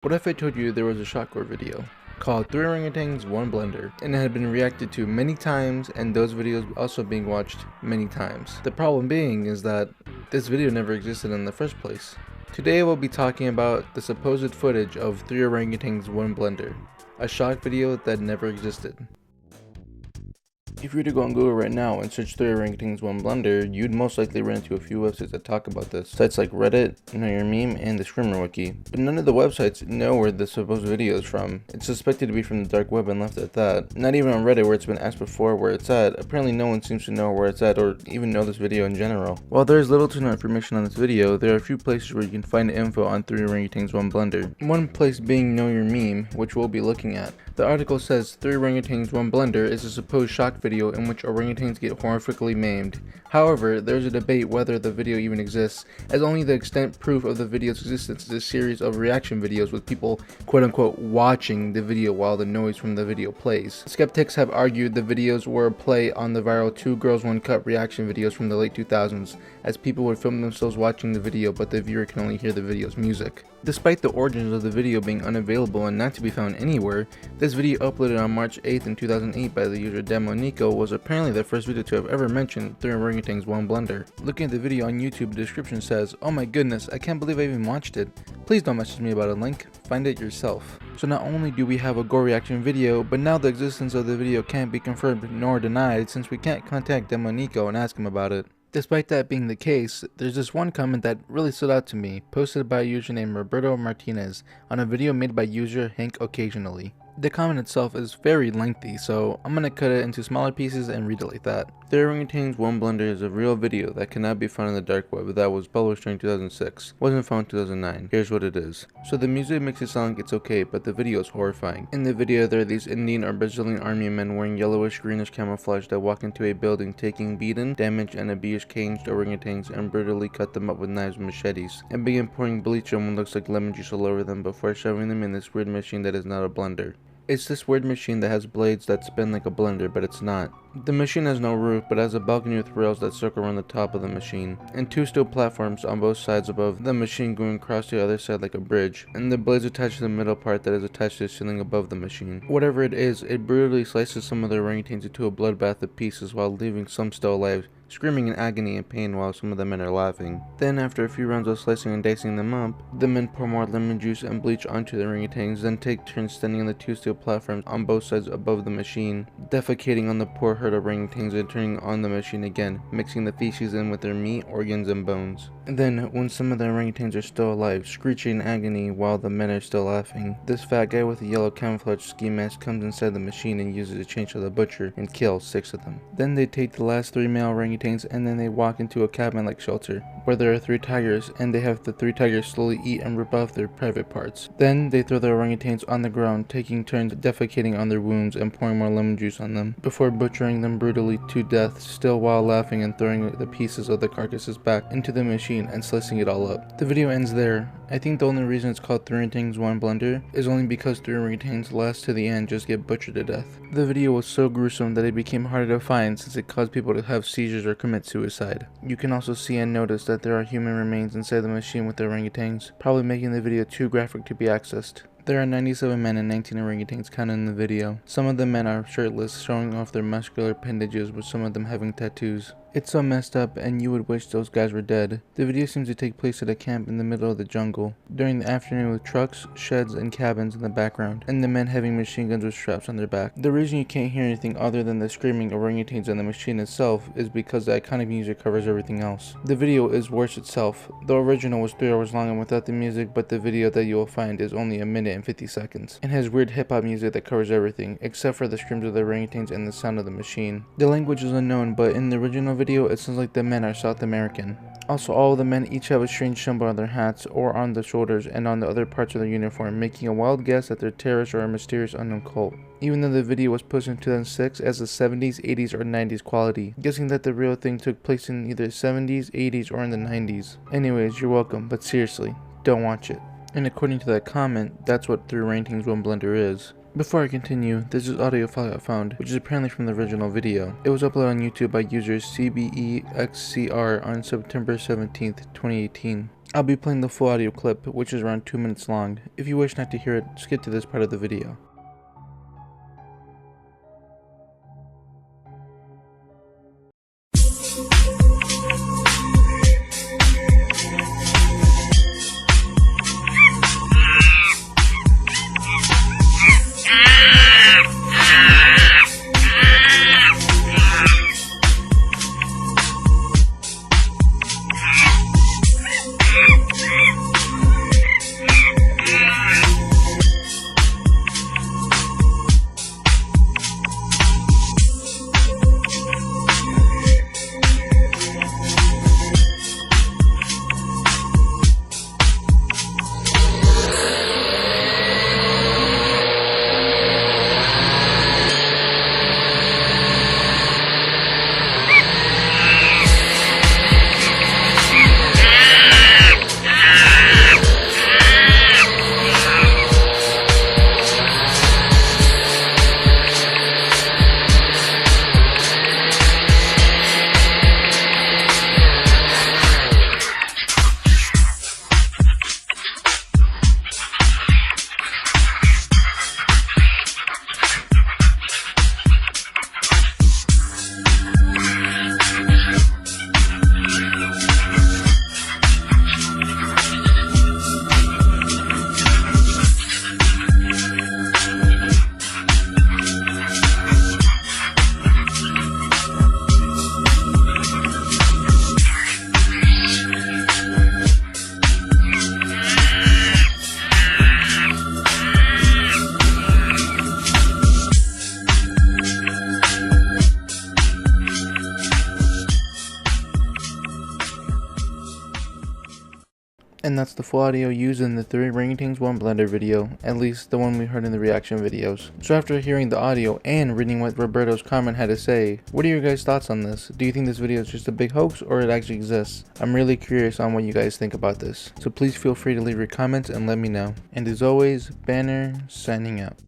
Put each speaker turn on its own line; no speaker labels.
What if I told you there was a shotcore video called 3 Orangutans, 1 Blender, and it had been reacted to many times, and those videos also being watched many times? The problem being is that this video never existed in the first place. Today we'll be talking about the supposed footage of 3 Orangutans, 1 Blender, a shock video that never existed. If you were to go on Google right now and search 3 Orangutans 1 Blender, you'd most likely run into a few websites that talk about this. Sites like Reddit, Know Your Meme, and the Screamer Wiki. But none of the websites know where the supposed video is from. It's suspected to be from the dark web and left at that. Not even on Reddit, where it's been asked before where it's at. Apparently no one seems to know where it's at or even know this video in general. While there is little to no information on this video, there are a few places where you can find info on 3 Orangutans 1 Blender. One place being Know Your Meme, which we'll be looking at. The article says 3 Orangutans 1 Blender is a supposed shock video in which orangutans get horrifically maimed. However, there is a debate whether the video even exists, as only the extent proof of the video's existence is a series of reaction videos with people quote-unquote watching the video while the noise from the video plays. Skeptics have argued the videos were a play on the viral 2 Girls 1 Cup reaction videos from the late 2000s, as people would film themselves watching the video but the viewer can only hear the video's music. Despite the origins of the video being unavailable and not to be found anywhere, this video uploaded on March 8th in 2008 by the user Demonico was apparently the first video to have ever mentioned 3 Orangutans 1 Blender. Looking at the video on YouTube, the description says, "Oh my goodness, I can't believe I even watched it. Please don't message me about a link, find it yourself." So not only do we have a gore reaction video, but now the existence of the video can't be confirmed nor denied since we can't contact Demonico and ask him about it. Despite that being the case, there's this one comment that really stood out to me, posted by a user named Roberto Martinez on a video made by user Hank Occasionally. The comment itself is very lengthy, so I'm gonna cut it into smaller pieces and read it like that. 3 Orangutans 1 Blender is a real video that cannot be found in the dark web that was published during 2006. Wasn't found in 2009. Here's what it is. So the music makes it sound like it's okay, but the video is horrifying. In the video, there are these Indian or Brazilian army men wearing yellowish greenish camouflage that walk into a building taking beaten, damaged, and abused caged orangutans and brutally cut them up with knives and machetes, and begin pouring bleach on what looks like lemon juice all over them before shoving them in this weird machine that is not a blender. It's this weird machine that has blades that spin like a blender, but it's not. The machine has no roof, but has a balcony with rails that circle around the top of the machine, and 2 steel platforms on both sides above the machine going across the other side like a bridge, and the blades attached to the middle part that is attached to the ceiling above the machine. Whatever it is, it brutally slices some of the orangutans into a bloodbath of pieces while leaving some still alive, screaming in agony and pain while some of the men are laughing. Then after a few rounds of slicing and dicing them up, the men pour more lemon juice and bleach onto the orangutans, then take turns standing on the 2 steel platforms on both sides above the machine, defecating on the poor herd of orangutans and turning on the machine again, mixing the feces in with their meat, organs, and bones. And then, when some of the orangutans are still alive, screeching in agony while the men are still laughing, this fat guy with a yellow camouflage ski mask comes inside the machine and uses a chainsaw to butcher and kill 6 of them. Then they take the last 3 male orangutans and then they walk into a cabin-like shelter, where there are 3 tigers, and they have the 3 tigers slowly eat and rip off their private parts. Then they throw the orangutans on the ground, taking turns defecating on their wounds and pouring more lemon juice on them, before butchering them brutally to death, still while laughing and throwing the pieces of the carcasses back into the machine and slicing it all up. The video ends there. I think the only reason it's called 3 Orangutans 1 Blender is only because 3 orangutans last to the end just get butchered to death. The video was so gruesome that it became harder to find since it caused people to have seizures or commit suicide. You can also see and notice that there are human remains inside the machine with the orangutans, probably making the video too graphic to be accessed. There are 97 men and 19 orangutans counted in the video. Some of the men are shirtless, showing off their muscular appendages, with some of them having tattoos. It's so messed up, and you would wish those guys were dead. The video seems to take place at a camp in the middle of the jungle, during the afternoon with trucks, sheds, and cabins in the background, and the men having machine guns with straps on their back. The reason you can't hear anything other than the screaming orangutans and the machine itself is because the iconic music covers everything else. The video is worse itself. The original was 3 hours long and without the music, but the video that you will find is only a minute and 50 seconds, and has weird hip-hop music that covers everything, except for the screams of the orangutans and the sound of the machine. The language is unknown, but in the original video, it sounds like the men are South American. Also, all of the men each have a strange symbol on their hats or on the shoulders and on the other parts of their uniform, making a wild guess that they're terrorists or a mysterious unknown cult. Even though the video was posted in 2006 as a 70s, 80s, or 90s quality, guessing that the real thing took place in either 70s, 80s, or in the 90s. Anyways, you're welcome, but seriously, don't watch it. And according to that comment, that's what 3 Orangutans 1 Blender is. Before I continue, there's this audio file I found, which is apparently from the original video. It was uploaded on YouTube by user CBEXCR on September 17th, 2018. I'll be playing the full audio clip, which is around 2 minutes long. If you wish not to hear it, skip to this part of the video. And that's the full audio used in the 3 Orangutans 1 Blender video, at least the one we heard in the reaction videos. So after hearing the audio and reading what Roberto's comment had to say, what are your guys' thoughts on this? Do you think this video is just a big hoax or it actually exists? I'm really curious on what you guys think about this. So please feel free to leave your comments and let me know. And as always, Banner signing out.